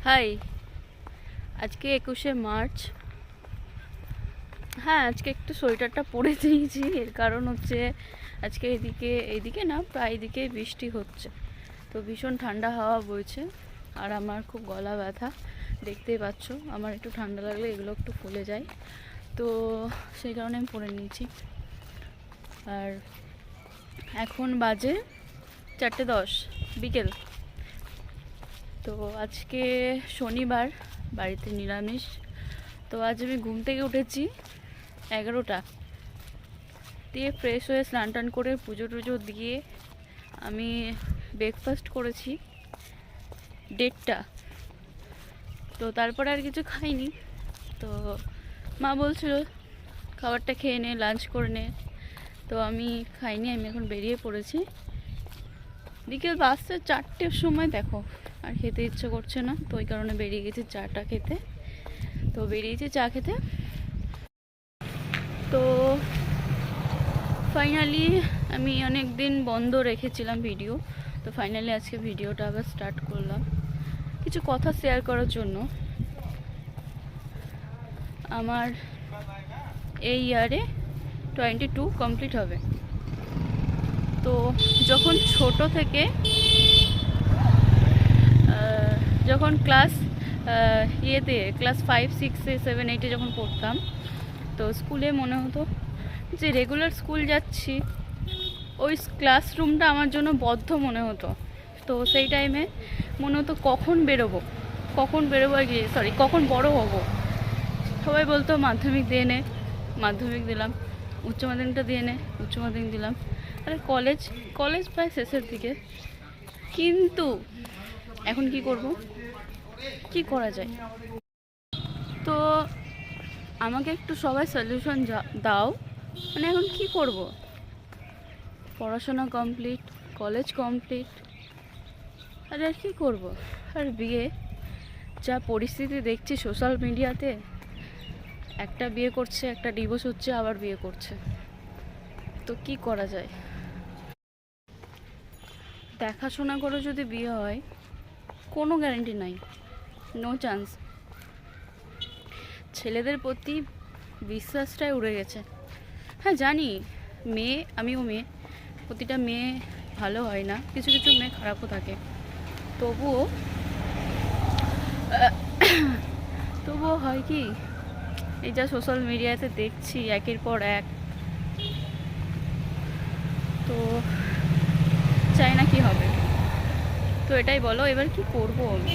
High, আজকে 21শে March. হ্যাঁ, আজকে একটু সোয়েটারটা পরে দিয়েছি। এর কারণ হচ্ছে আজকে এইদিকে না, প্রায় এদিকে বৃষ্টি হচ্ছে, তো ভীষণ ঠান্ডা হাওয়া বইছে। আর আমার খুব গলা ব্যথা, দেখতেই পাচ্ছ। আমার একটু ঠান্ডা লাগলে এগুলো একটু ফুলে যায়, তো সেই কারণে আমি পরে নিয়েছি। আর এখন বাজে 4:10 বিকেল। তো আজকে শনিবার, বাড়িতে নিরামিষ। তো আজ আমি ঘুম থেকে উঠেছি 11টা, দিয়ে ফ্রেশ হয়ে স্নান টান করে পুজো টুজো দিয়ে আমি ব্রেকফাস্ট করেছি 1:30। তো তারপরে আর কিছু খাইনি। তো মা বলছিল খাবারটা খেয়ে নে, লাঞ্চ করে নে। তো আমি খাইনি, আমি এখন বেরিয়ে পড়েছি। বিকেল বাজছে 4টের সময়, দেখো আর খেতে ইচ্ছে করছে না, তো ওই কারণে বেরিয়ে গেছি চাটা খেতে। তো বেরিয়েছি চা খেতে। তো ফাইনালি আমি অনেক দিন বন্ধ রেখেছিলাম ভিডিও, তো ফাইনালি আজকে ভিডিওটা আবার স্টার্ট করলাম কিছু কথা শেয়ার করার জন্য। আমার এই ইয়ারে 22 কমপ্লিট হবে। তো যখন ছোট থেকে যখন ক্লাস 5, 6, 7, 8 যখন পড়তাম, তো স্কুলে মনে হতো যে রেগুলার স্কুল যাচ্ছি, ওই ক্লাসরুমটা আমার জন্য বদ্ধ মনে হতো। তো সেই টাইমে মনে হতো কখন বেরোবো কখন বড় হব। সবাই বলতো মাধ্যমিক দিয়ে নে, মাধ্যমিক দিলাম। উচ্চ মাধ্যমিকটা দিয়ে নে, উচ্চ মাধ্যমিক দিলাম। আরে কলেজ প্রায় শেষের দিকে, কিন্তু এখন কি করব, কি করা যায়? তো আমাকে একটু সবাই সলিউশন দাও। মানে এখন কি করব? পড়াশোনা কমপ্লিট, কলেজ কমপ্লিট, আর কি করব? আর বিয়ে, যা পরিস্থিতি দেখছি সোশ্যাল মিডিয়াতে, একটা বিয়ে করছে, একটা ডিভোর্স হচ্ছে, আবার বিয়ে করছে। তো কি করা যায়? দেখাশোনা করে যদি বিয়ে হয়, কোনো গ্যারান্টি নাই, নো চান্স। ছেলেদের প্রতি বিশ্বাসটাই উড়ে গেছে। হ্যাঁ জানি, আমিও মেয়ে, প্রতিটা মেয়ে ভালো হয় না, কিছু কিছু মেয়ে খারাপও থাকে। তবুও হয় কি, এই যা সোশ্যাল মিডিয়াতে দেখছি একের পর এক, তো চাই না কি হবে। তো এটাই বলো, এবার কি করবো আমি?